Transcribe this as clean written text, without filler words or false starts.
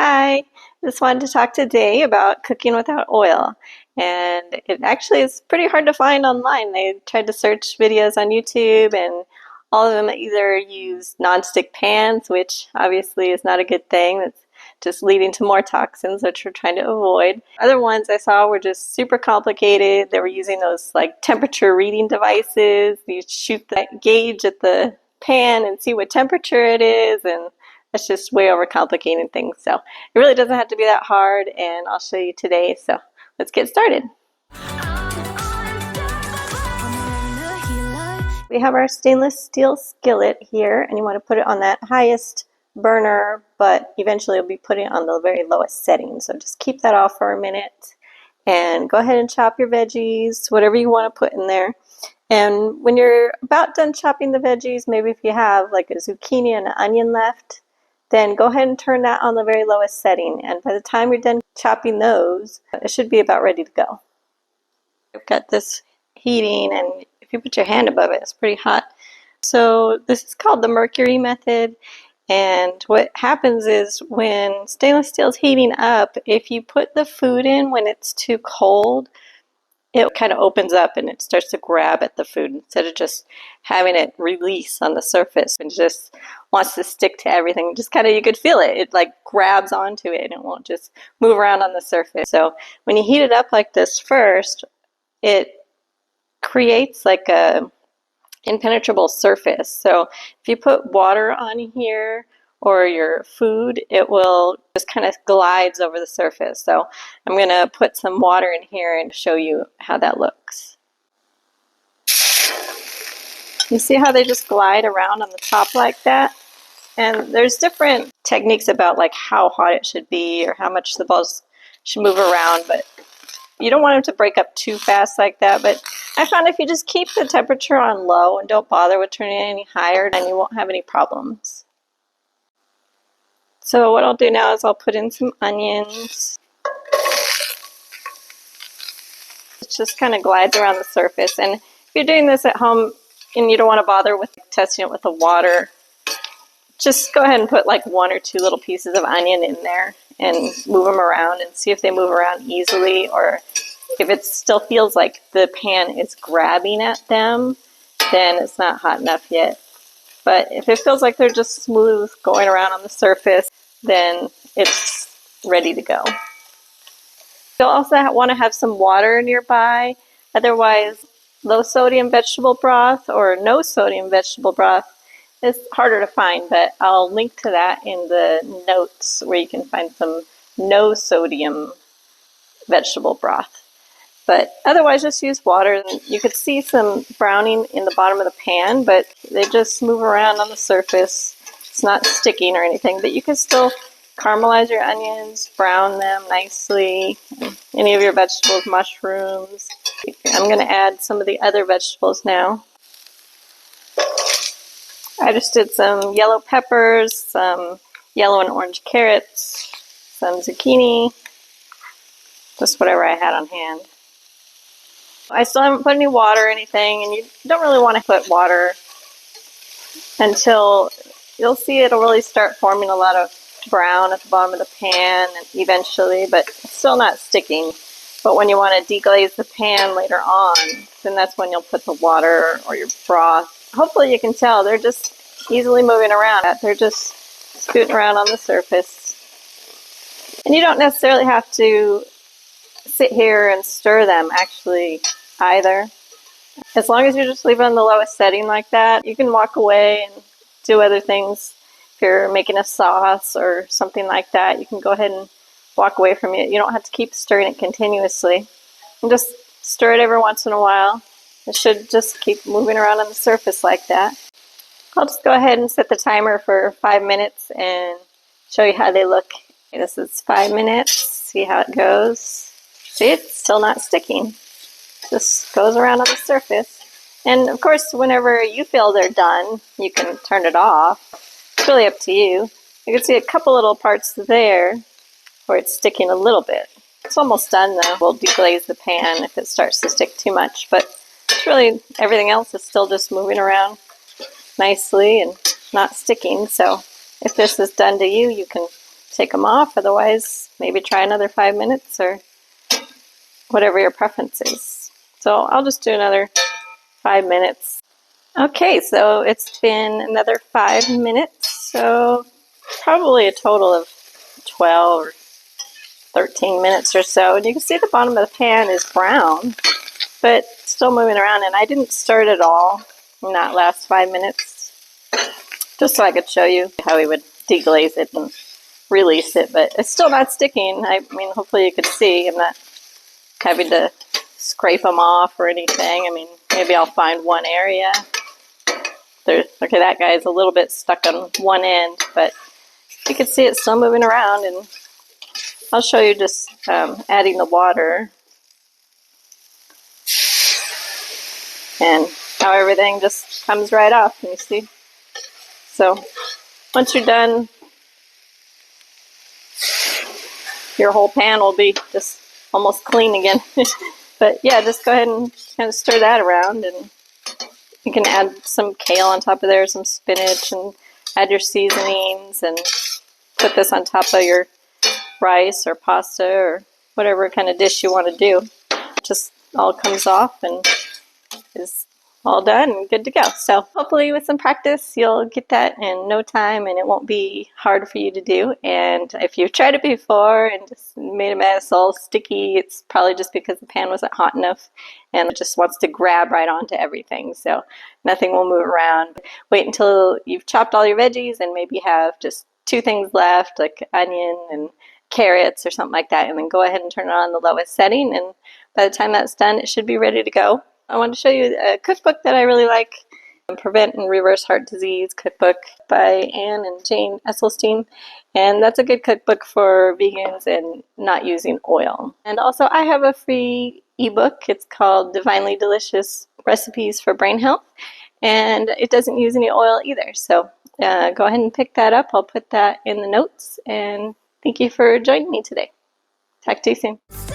Hi, just wanted to talk today about cooking without oil. And it actually is pretty hard to find online. I tried to search videos on YouTube and all of them either use nonstick pans, which obviously is not a good thing. That's just leading to more toxins, which we're trying to avoid. Other ones I saw were just super complicated. They were using those like temperature reading devices. You shoot that gauge at the pan and see what temperature it is, and that's just way overcomplicating things. So it really doesn't have to be that hard, and I'll show you today. So let's get started. We have our stainless steel skillet here, and you want to put it on that highest burner, but eventually you'll be putting it on the very lowest setting. So just keep that off for a minute and go ahead and chop your veggies, whatever you want to put in there. And when you're about done chopping the veggies, maybe if you have like a zucchini and an onion left, then go ahead and turn that on the very lowest setting. And by the time you're done chopping those, it should be about ready to go. I've got this heating, and if you put your hand above it, it's pretty hot. So this is called the mercury method. And what happens is when stainless steel is heating up, if you put the food in when it's too cold, it kind of opens up and it starts to grab at the food instead of just having it release on the surface and just wants to stick to everything. Just kind of, you could feel it. It like grabs onto it and it won't just move around on the surface. So when you heat it up like this first, it creates like a impenetrable surface. So if you put water on here or your food, it will just kind of glides over the surface. So I'm going to put some water in here and show you how that looks. You see how they just glide around on the top like that? And there's different techniques about like how hot it should be or how much the balls should move around, but you don't want them to break up too fast like that. But I found if you just keep the temperature on low and don't bother with turning it any higher, then you won't have any problems. So what I'll do now is I'll put in some onions. It just kind of glides around the surface. And if you're doing this at home and you don't want to bother with testing it with the water, just go ahead and put like 1 or 2 little pieces of onion in there and move them around and see if they move around easily, or if it still feels like the pan is grabbing at them, then it's not hot enough yet. But if it feels like they're just smooth going around on the surface, then it's ready to go. You'll also want to have some water nearby. Otherwise, low sodium vegetable broth or no sodium vegetable broth is harder to find, but I'll link to that in the notes where you can find some no sodium vegetable broth. But otherwise, just use water. You could see some browning in the bottom of the pan, but they just move around on the surface. It's not sticking or anything, but you can still caramelize your onions, brown them nicely. Any of your vegetables, mushrooms. I'm going to add some of the other vegetables now. I just did some yellow peppers, some yellow and orange carrots, some zucchini, just whatever I had on hand. I still haven't put any water or anything, and you don't really want to put water until you'll see it'll really start forming a lot of brown at the bottom of the pan and eventually, but it's still not sticking. But when you want to deglaze the pan later on, then that's when you'll put the water or your broth. Hopefully you can tell they're just easily moving around. They're just scooting around on the surface. And you don't necessarily have to sit here and stir them actually either. As long as you just leave it on the lowest setting like that, you can walk away and do other things. If you're making a sauce or something like that, you can go ahead and walk away from it. You don't have to keep stirring it continuously. And just stir it every once in a while. It should just keep moving around on the surface like that. I'll just go ahead and set the timer for 5 minutes and show you how they look. Okay, this is 5 minutes. See how it goes. See, it's still not sticking. Just goes around on the surface. And of course, whenever you feel they're done, you can turn it off. It's really up to you. You can see a couple little parts there where it's sticking a little bit. It's almost done though. We'll deglaze the pan if it starts to stick too much, but it's really, everything else is still just moving around nicely and not sticking. So if this is done to you, you can take them off. Otherwise, maybe try another 5 minutes or whatever your preference is. So I'll just do another 5 minutes. Okay, so it's been another 5 minutes, so probably a total of 12 or 13 minutes or so. And you can see the bottom of the pan is brown, but still moving around. And I didn't stir it at all in that last 5 minutes, just so I could show you how we would deglaze it and release it. But it's still not sticking. I mean, hopefully you could see I'm not having to scrape them off or anything. I mean, maybe I'll find one area. Okay, that guy is a little bit stuck on one end, but you can see it's still moving around. And I'll show you just adding the water and how everything just comes right off. And you see, so once you're done, your whole pan will be just almost clean again. But yeah, just go ahead and kind of stir that around, and you can add some kale on top of there, some spinach, and add your seasonings, and put this on top of your rice or pasta or whatever kind of dish you want to do. It just all comes off and is all done and good to go. So hopefully with some practice you'll get that in no time, and it won't be hard for you to do. And if you've tried it before and just made a mess, all sticky, it's probably just because the pan wasn't hot enough and it just wants to grab right onto everything. So nothing will move around. Wait until you've chopped all your veggies and maybe have just 2 things left, like onion and carrots or something like that, and then go ahead and turn it on the lowest setting, and by the time that's done it should be ready to go. I want to show you a cookbook that I really like, Prevent and Reverse Heart Disease Cookbook by Ann and Jane Esselstyn, and that's a good cookbook for vegans and not using oil. And also I have a free ebook. It's called Divinely Delicious Recipes for Brain Health, and it doesn't use any oil either. So go ahead and pick that up. I'll put that in the notes, and thank you for joining me today. Talk to you soon.